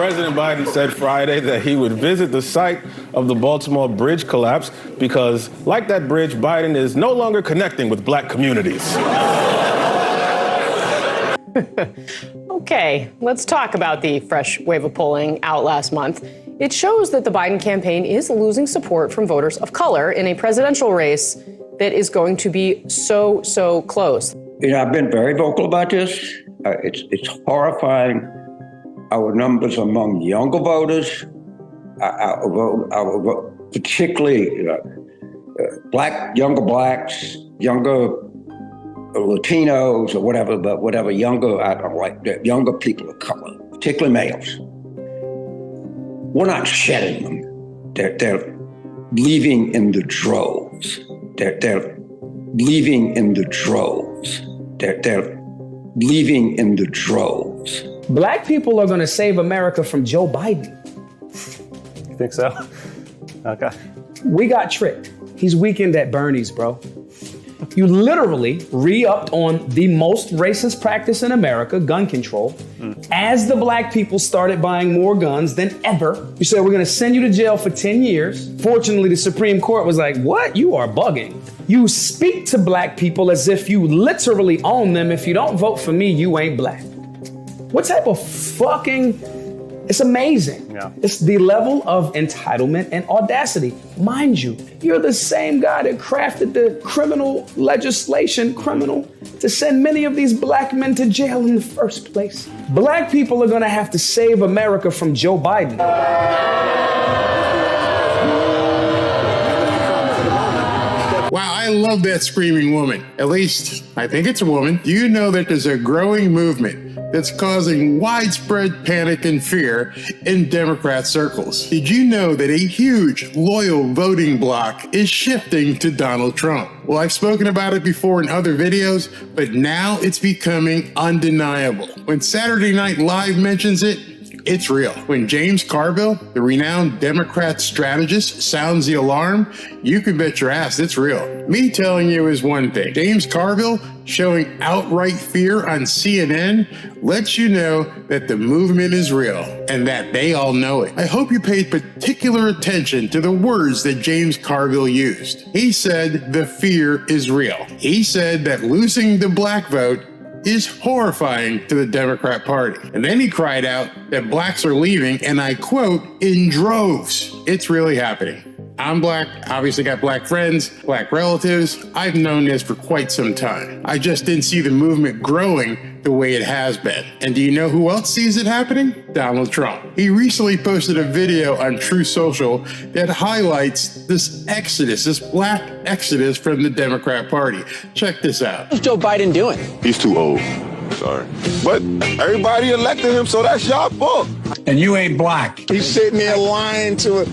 President Biden said Friday that he would visit the site of the Baltimore bridge collapse because, like that bridge, Biden is no longer connecting with black communities. Okay, let's talk about the fresh wave of polling out last month. It shows that the Biden campaign is losing support from voters of color in a presidential race that is going to be so close. You know, I've been very vocal about this. It's horrifying. Our numbers among younger voters, particularly younger blacks, younger Latinos or whatever, but whatever younger people of color, particularly males. We're not shedding them. They're leaving in the droves. They're leaving in the droves. They're leaving in the droves. Black people are going to save America from Joe Biden. You think so? Okay. We got tricked. He's weakened at Bernie's, bro. You literally re-upped on the most racist practice in America, gun control, as the black people started buying more guns than ever. You said, we're going to send you to jail for 10 years. Fortunately, the Supreme Court was like, what? You are bugging. You speak to black people as if you literally own them. If you don't vote for me, you ain't black. What type of fucking... It's amazing. Yeah. It's the level of entitlement and audacity. Mind you, you're the same guy that crafted the criminal legislation, to send many of these black men to jail in the first place. Black people are gonna have to save America from Joe Biden. Wow, I love that screaming woman. At least, I think it's a woman. Do you know that there's a growing movement that's causing widespread panic and fear in Democrat circles? Did you know that a huge, loyal voting bloc is shifting to Donald Trump? Well, I've spoken about it before in other videos, but now it's becoming undeniable. When Saturday Night Live mentions it, it's real. When James Carville, the renowned Democrat strategist, sounds the alarm, you can bet your ass it's real. Me telling you is one thing. James Carville showing outright fear on CNN lets you know that the movement is real and that they all know it. I hope you paid particular attention to the words that James Carville used. He said the fear is real. He said that losing the black vote is horrifying to the Democrat Party. And then he cried out that blacks are leaving, and I quote, in droves. It's really happening. I'm black, obviously got black friends, black relatives. I've known this for quite some time. I just didn't see the movement growing the way it has been. And do you know who else sees it happening? Donald Trump. He recently posted a video on True Social that highlights this exodus, this black exodus from the Democrat Party. Check this out. What's Joe Biden doing? He's too old. Sorry. But everybody elected him, so that's y'all fault. And you ain't black. He's sitting there lying to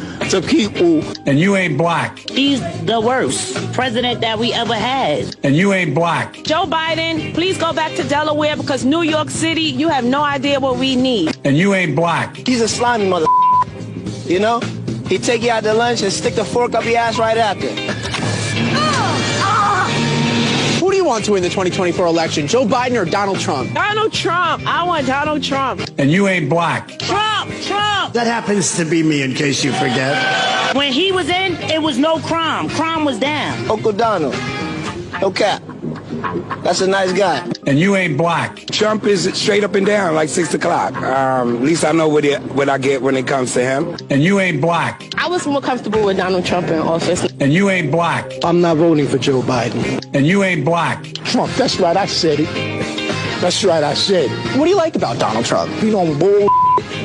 people. And you ain't black. He's the worst president that we ever had. And you ain't black. Joe Biden, please go back to Delaware because New York City, you have no idea what we need. And you ain't black. He's a slimy mother. You know? He'd take you out to lunch and stick the fork up your ass right after. Who do you want to win the 2024 election, Joe Biden or Donald Trump? Donald Trump. I want Donald Trump. And you ain't black. Trump. That happens to be me, in case you forget. When he was in, it was no crime. Crime was down. Uncle Donald. No cap. That's a nice guy. And you ain't black. Trump is straight up and down, like 6 o'clock. At least I know what I get when it comes to him. And you ain't black. I was more comfortable with Donald Trump in office. And you ain't black. I'm not voting for Joe Biden. And you ain't black. Trump, that's right, I said it. That's right, I said it. What do you like about Donald Trump? He don't bull.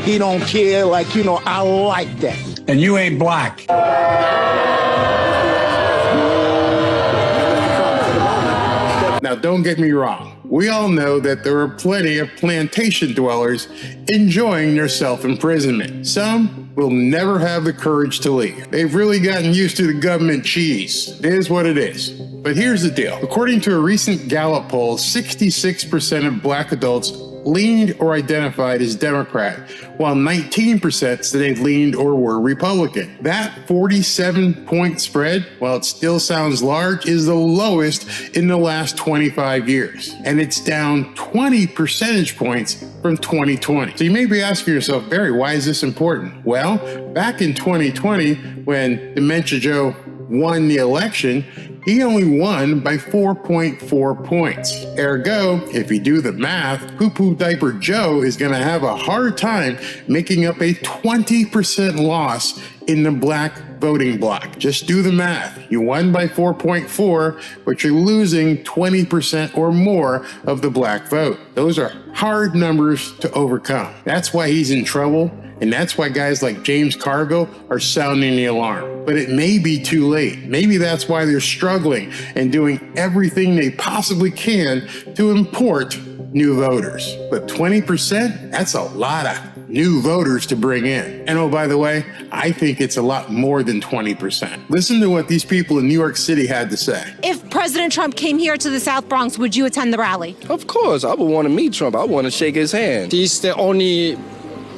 He don't care, I like that. And you ain't black. Now, don't get me wrong. We all know that there are plenty of plantation dwellers enjoying their self-imprisonment. Some will never have the courage to leave. They've really gotten used to the government cheese. It is what it is. But here's the deal. According to a recent Gallup poll, 66% of black adults leaned or identified as Democrat, while 19% said they leaned or were Republican. That 47-point spread, while it still sounds large, is the lowest in the last 25 years. And it's down 20 percentage points from 2020. So you may be asking yourself, Barry, why is this important? Well, back in 2020, when Dementia Joe won the election, he only won by 4.4 points. Ergo, if you do the math, Poo Poo Diaper Joe is going to have a hard time making up a 20% loss in the black voting bloc. Just do the math. You won by 4.4, but you're losing 20% or more of the black vote. Those are hard numbers to overcome. That's why he's in trouble. And that's why guys like James Carville are sounding the alarm. But it may be too late. Maybe that's why they're struggling and doing everything they possibly can to import new voters. But 20%, that's a lot of new voters to bring in. And oh, by the way, I think it's a lot more than 20%. Listen to what these people in New York City had to say. If President Trump came here to the South Bronx, would you attend the rally? Of course, I would want to meet Trump. I want to shake his hand. He's the only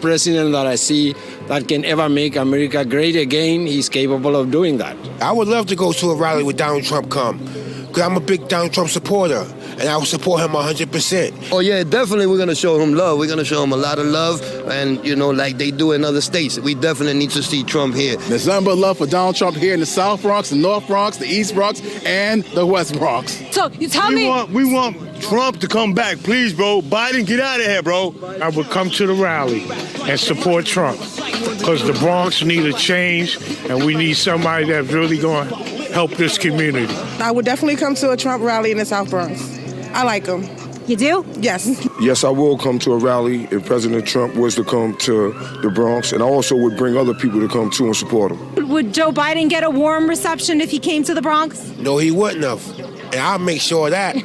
president that I see that can ever make America great again. He's capable of doing that. I would love to go to a rally with Donald Trump come, because I'm a big Donald Trump supporter, and I will support him 100%. Oh yeah, definitely we're going to show him love. We're going to show him a lot of love, and you know, like they do in other states. We definitely need to see Trump here. There's nothing but love for Donald Trump here in the South Bronx, the North Bronx, the East Bronx, and the West Bronx. So you tell me... We want Trump to come back, please, bro. Biden, get out of here, bro. I would come to the rally and support Trump, because the Bronx need a change, and we need somebody that's really going to help this community. I would definitely come to a Trump rally in the South Bronx. I like him. You do? Yes. Yes, I will come to a rally if President Trump was to come to the Bronx, and I also would bring other people to come too and support him. Would Joe Biden get a warm reception if he came to the Bronx? No, he wouldn't have, and I'll make sure of that.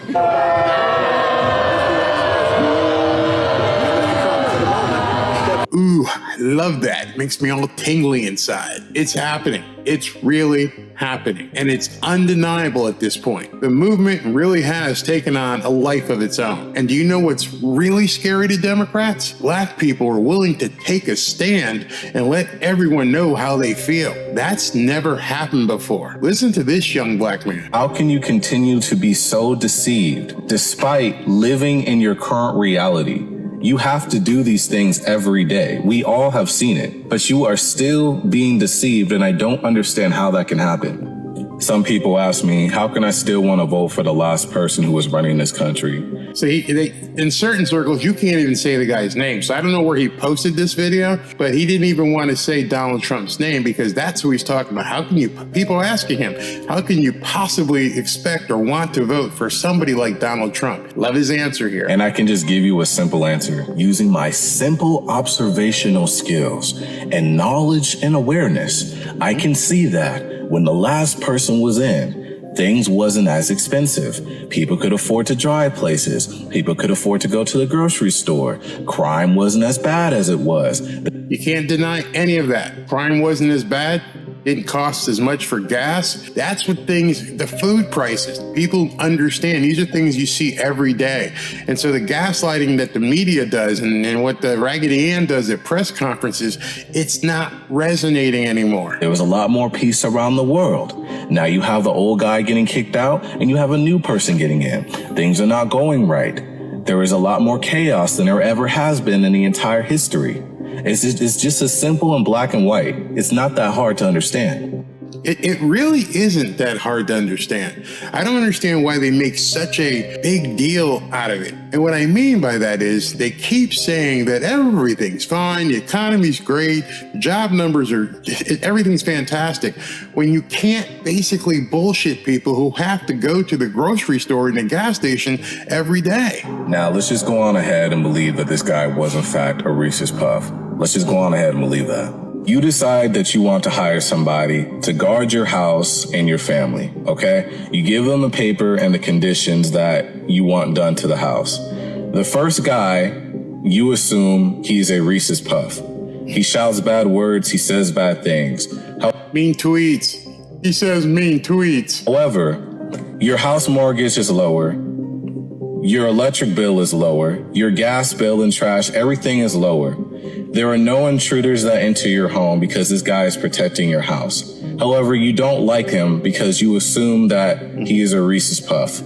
Ooh, I love that. It makes me all tingly inside. It's happening. It's really happening. And it's undeniable at this point. The movement really has taken on a life of its own. And do you know what's really scary to Democrats? Black people are willing to take a stand and let everyone know how they feel. That's never happened before. Listen to this young black man. How can you continue to be so deceived despite living in your current reality? You have to do these things every day. We all have seen it, but you are still being deceived, and I don't understand how that can happen. Some people ask me, how can I still want to vote for the last person who was running this country? So in certain circles, you can't even say the guy's name. So I don't know where he posted this video, but he didn't even want to say Donald Trump's name, because that's who he's talking about. How can you, people are asking him, how can you possibly expect or want to vote for somebody like Donald Trump? Love his answer here. And I can just give you a simple answer. Using my simple observational skills and knowledge and awareness, I can see that when the last person was in, things wasn't as expensive. People could afford to drive places. People could afford to go to the grocery store. Crime wasn't as bad as it was. You can't deny any of that. Crime wasn't as bad. Didn't cost as much for gas. That's what things, the food prices, people understand. These are things you see every day. And so the gaslighting that the media does and what the Raggedy Ann does at press conferences, it's not resonating anymore. There was a lot more peace around the world. Now you have the old guy getting kicked out and you have a new person getting in. Things are not going right. There is a lot more chaos than there ever has been in the entire history. It's just as simple and black and white. It's not that hard to understand. It really isn't that hard to understand. I don't understand why they make such a big deal out of it. And what I mean by that is they keep saying that everything's fine, the economy's great, job numbers are, everything's fantastic, when you can't basically bullshit people who have to go to the grocery store and the gas station every day. Now, let's just go on ahead and believe that this guy was in fact a Reese's Puff. Let's just go on ahead and believe that. You decide that you want to hire somebody to guard your house and your family, okay? You give them the paper and the conditions that you want done to the house. The first guy, you assume he's a Reese's Puff. He shouts bad words, he says bad things. Mean tweets. He says mean tweets. However, your house mortgage is lower, Your electric bill is lower. Your gas bill and trash, everything is lower. There are no intruders that enter your home because this guy is protecting your house. However, you don't like him because you assume that he is a Reese's Puff.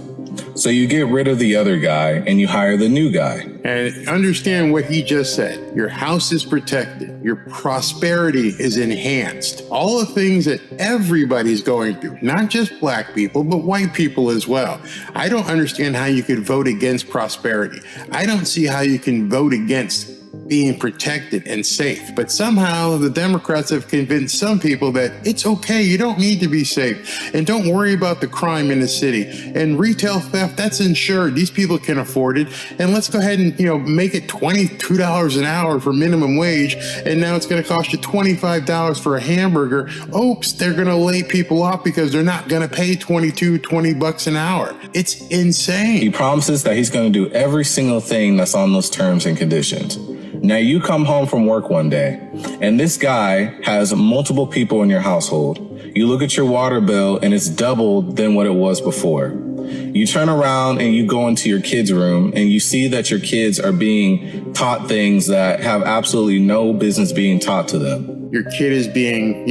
So you get rid of the other guy and you hire the new guy. And understand what he just said. Your house is protected. Your prosperity is enhanced. All the things that everybody's going through, not just black people, but white people as well. I don't understand how you could vote against prosperity. I don't see how you can vote against being protected and safe. But somehow the Democrats have convinced some people that it's okay, you don't need to be safe. And don't worry about the crime in the city. And retail theft, that's insured. These people can afford it. And let's go ahead and, make it $22 an hour for minimum wage. And now it's going to cost you $25 for a hamburger. Oops, they're going to lay people off because they're not going to pay $20 bucks an hour. It's insane. He promises that he's going to do every single thing that's on those terms and conditions. Now you come home from work one day and this guy has multiple people in your household. You look at your water bill and it's doubled than what it was before. You turn around and you go into your kids' room and you see that your kids are being taught things that have absolutely no business being taught to them. Your kid is being,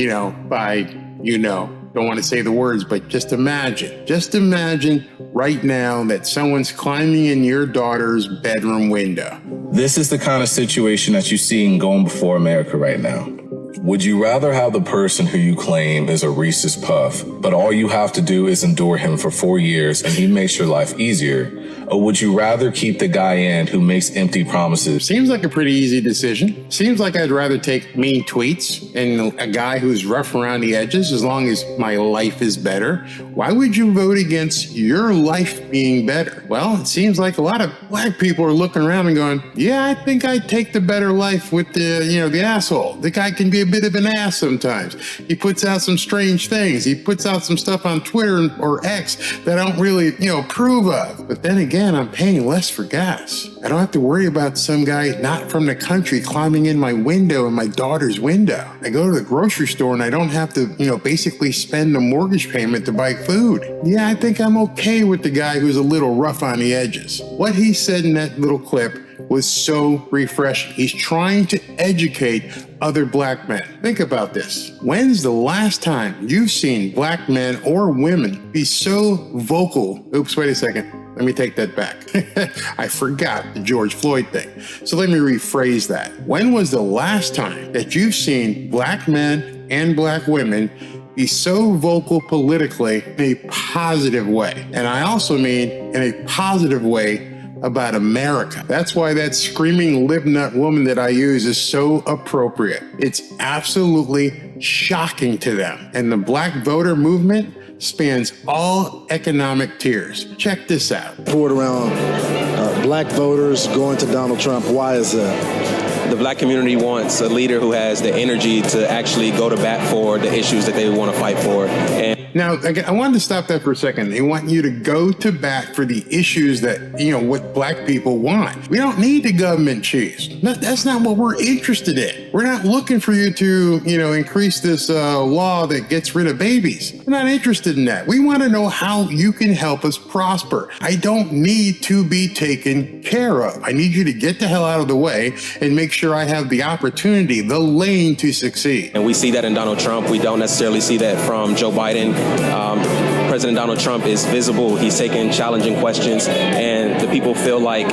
don't want to say the words, but just imagine right now that someone's climbing in your daughter's bedroom window. This is the kind of situation that you see going before America right now. Would you rather have the person who you claim is a Reese's Puff, but all you have to do is endure him for 4 years and he makes your life easier? Or would you rather keep the guy in who makes empty promises? Seems like a pretty easy decision. Seems like I'd rather take mean tweets and a guy who's rough around the edges as long as my life is better. Why would you vote against your life being better? Well, it seems like a lot of black people are looking around and going, yeah, I think I'd take the better life with the asshole. The guy can be a bit of an ass sometimes. He puts out some strange things. He puts out some stuff on Twitter or X that I don't really, approve of. But then again, I'm paying less for gas. I don't have to worry about some guy not from the country climbing in my window, in my daughter's window. I go to the grocery store and I don't have to, basically spend a mortgage payment to buy food. Yeah, I think I'm okay with the guy who's a little rough on the edges. What he said in that little clip was so refreshing. He's trying to educate other black men. Think about this. When's the last time you've seen black men or women be so vocal? Oops, wait a second. Let me take that back. I forgot the George Floyd thing. So let me rephrase that. When was the last time that you've seen black men and black women be so vocal politically in a positive way? And I also mean in a positive way about America. That's why that screaming libnut woman that I use is so appropriate. It's absolutely shocking to them. And the black voter movement spans all economic tiers. Check this out. Poured around black voters going to Donald Trump. Why is that? The black community wants a leader who has the energy to actually go to bat for the issues that they want to fight for. And now, I wanted to stop that for a second. They want you to go to bat for the issues that, what black people want. We don't need the government cheese. That's not what we're interested in. We're not looking for you to, increase this law that gets rid of babies. We're not interested in that. We want to know how you can help us prosper. I don't need to be taken care of. I need you to get the hell out of the way and make sure I have the opportunity, the lane to succeed. And we see that in Donald Trump. We don't necessarily see that from Joe Biden. President Donald Trump is visible. He's taking challenging questions, and the people feel like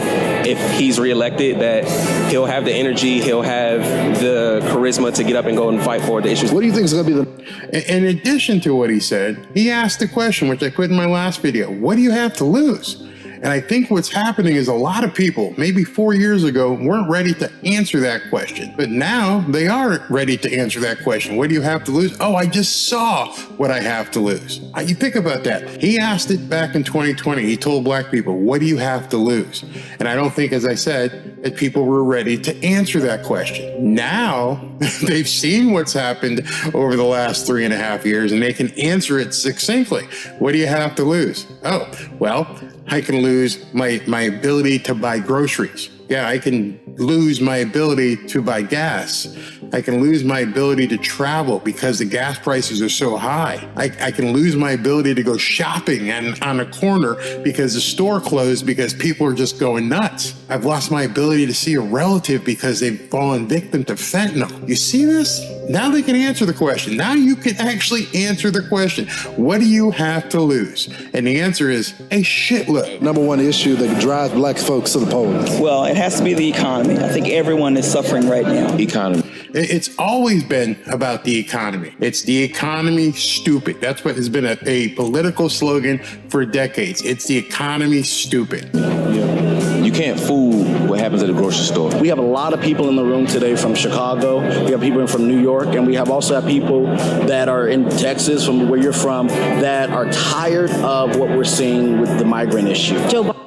if he's reelected, that he'll have the energy, he'll have the charisma to get up and go and fight for the issues. What do you think is going to be the... In addition to what he said, he asked the question, which I put in my last video, what do you have to lose? And I think what's happening is a lot of people, maybe 4 years ago, weren't ready to answer that question. But now they are ready to answer that question. What do you have to lose? Oh, I just saw what I have to lose. You think about that. He asked it back in 2020. He told black people, what do you have to lose? And I don't think, as I said, that people were ready to answer that question. Now they've seen what's happened over the last 3.5 years and they can answer it succinctly. What do you have to lose? Oh, well, I can lose my ability to buy groceries. Yeah, I can lose my ability to buy gas. I can lose my ability to travel because the gas prices are so high. I can lose my ability to go shopping and on a corner because the store closed because people are just going nuts. I've lost my ability to see a relative because they've fallen victim to fentanyl. You see this? Now they can answer the question. Now you can actually answer the question. What do you have to lose? And the answer is a shitload. Number one issue that drives black folks to the polls. Well, it has to be the economy. I think everyone is suffering right now. Economy. It's always been about the economy. It's the economy stupid. That's what has been a political slogan for decades. It's the economy stupid. You can't fool what happens at the grocery store. We have a lot of people in the room today from Chicago. We have people from New York, and we have also have people that are in Texas, from where you're from, that are tired of what we're seeing with the migrant issue.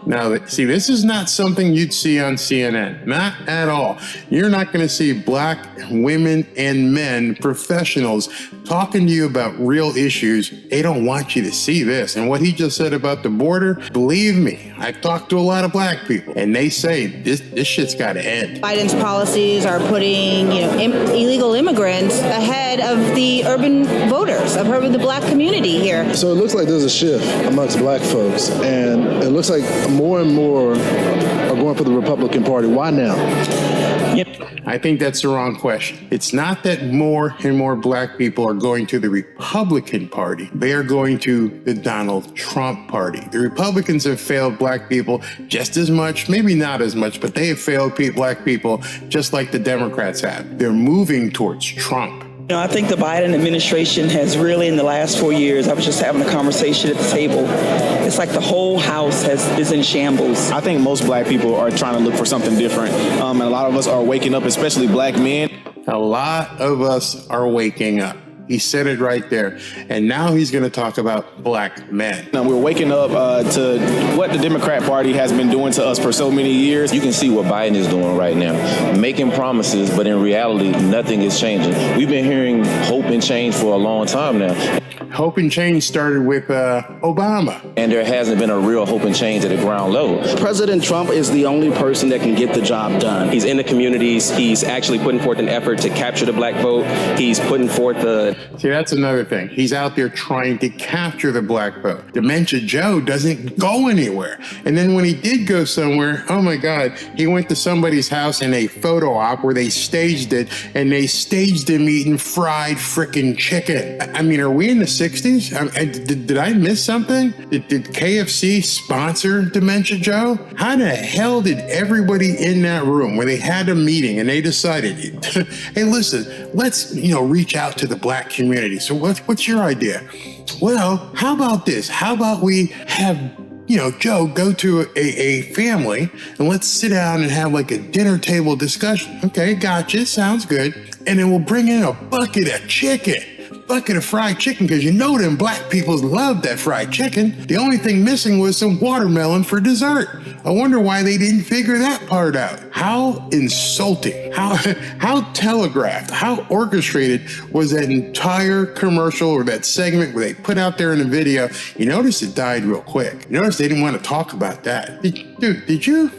Now, see, this is not something you'd see on CNN. Not at all. You're not going to see black women and men, professionals, talking to you about real issues. They don't want you to see this. And what he just said about the border, believe me, I've talked to a lot of black people, and they say this shit's got to end. Biden's policies are putting, illegal immigrants ahead of the urban voters, of the black community here. So it looks like there's a shift amongst black folks, and it looks like more and more are going for the Republican Party. Why now? I think that's the wrong question. It's not that more and more black people are going to the Republican Party. They are going to the Donald Trump Party. The Republicans have failed black people just as much, maybe not as much, but they have failed black people just like the Democrats have. They're moving towards Trump. I think the Biden administration has really, in the last 4 years, I was just having a conversation at the table. It's like the whole house is in shambles. I think most black people are trying to look for something different. And a lot of us are waking up, especially black men. A lot of us are waking up. He said it right there. And now he's going to talk about black men. Now we're waking up to what the Democrat Party has been doing to us for so many years. You can see what Biden is doing right now, making promises, but in reality, nothing is changing. We've been hearing hope and change for a long time now. Hope and change started with Obama. And there hasn't been a real hope and change at the ground level. President Trump is the only person that can get the job done. He's in the communities. He's actually putting forth an effort to capture the black vote. He's putting forth the... See, that's another thing. He's out there trying to capture the black vote. Dementia Joe doesn't go anywhere. And then when he did go somewhere, oh my God, he went to somebody's house in a photo op where they staged it, and they staged him eating fried frickin' chicken. I mean, are we in the 60s? Did I miss something? Did KFC sponsor Dementia Joe? How the hell did everybody in that room, where they had a meeting and they decided, hey, listen, let's reach out to the black community. So what's your idea? Well, how about this? How about we have Joe go to a family and let's sit down and have like a dinner table discussion. Okay, gotcha. Sounds good. And then we'll bring in a bucket of chicken. Bucket of fried chicken, because them black people love that fried chicken. The only thing missing was some watermelon for dessert. I wonder why they didn't figure that part out. How insulting, how telegraphed, how orchestrated was that entire commercial or that segment where they put out there in the video? You notice it died real quick. You notice they didn't want to talk about that. Did you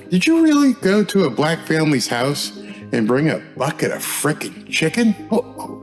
really go to a black family's house and bring a bucket of frickin' chicken?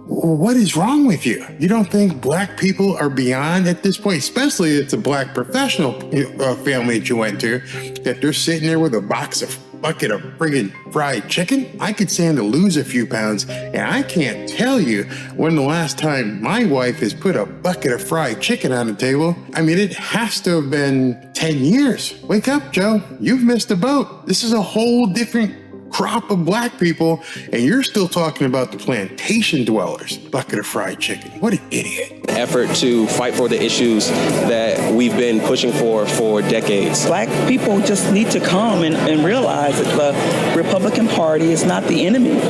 What is wrong with you? You don't think black people are beyond at this point, especially if it's a black professional family that you went to, that they're sitting there with a bucket of friggin' fried chicken? I could stand to lose a few pounds, and I can't tell you when the last time my wife has put a bucket of fried chicken on the table. I mean, it has to have been 10 years. Wake up, Joe. You've missed the boat. This is a whole different crop of black people, and you're still talking about the plantation dwellers. Bucket of fried chicken. What an idiot. Effort to fight for the issues that we've been pushing for decades. Black people just need to come and realize that the Republican Party is not the enemy,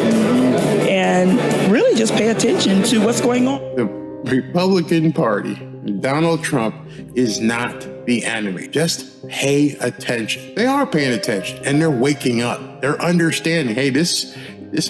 and really just pay attention to what's going on. The Republican Party, Donald Trump, is not the enemy. Just pay attention. They are paying attention, and they're waking up. They're understanding, hey, this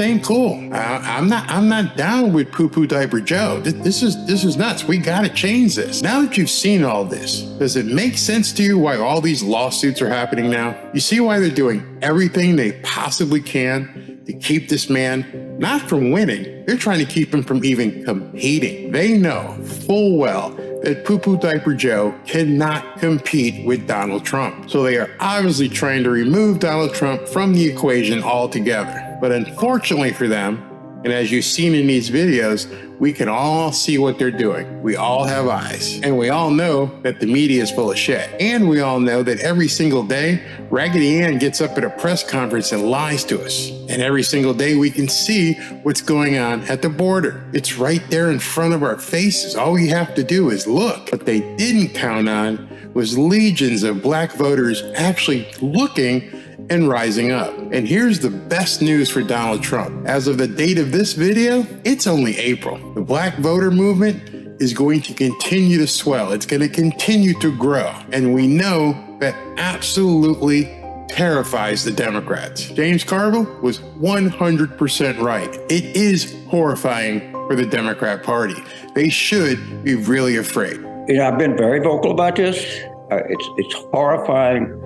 ain't cool. I'm not down with poo-poo diaper Joe. This is nuts. We got to change this. Now that you've seen all this, does it make sense to you why all these lawsuits are happening now? You see why they're doing everything they possibly can to keep this man not from winning, they're trying to keep him from even competing. They know full well that Poo-Poo Diaper Joe cannot compete with Donald Trump. So they are obviously trying to remove Donald Trump from the equation altogether. But unfortunately for them, and as you've seen in these videos, we can all see what they're doing. We all have eyes. And we all know that the media is full of shit. And we all know that every single day, Raggedy Ann gets up at a press conference and lies to us. And every single day we can see what's going on at the border. It's right there in front of our faces. All we have to do is look. What they didn't count on was legions of black voters actually looking and rising up. And here's the best news for Donald Trump. As of the date of this video, it's only April. The black voter movement is going to continue to swell. It's going to continue to grow. And we know that absolutely terrifies the Democrats. James Carville was 100% right. It is horrifying for the Democrat Party. They should be really afraid. You know, I've been very vocal about this. It's horrifying.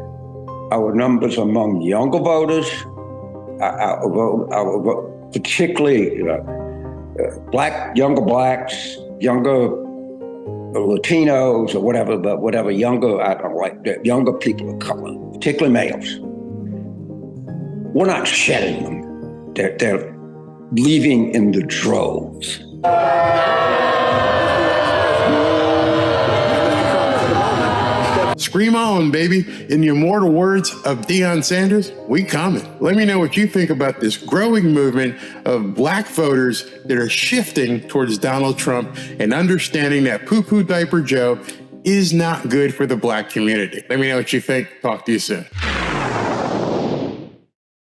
Our numbers among younger voters, particularly younger blacks, younger Latinos, or whatever, but whatever younger, I don't like the younger people of color, particularly males. We're not shedding them. They're leaving in the droves. Scream on, baby. In the immortal words of Deion Sanders, we coming. Let me know what you think about this growing movement of black voters that are shifting towards Donald Trump and understanding that Poo-Poo Diaper Joe is not good for the black community. Let me know what you think. Talk to you soon.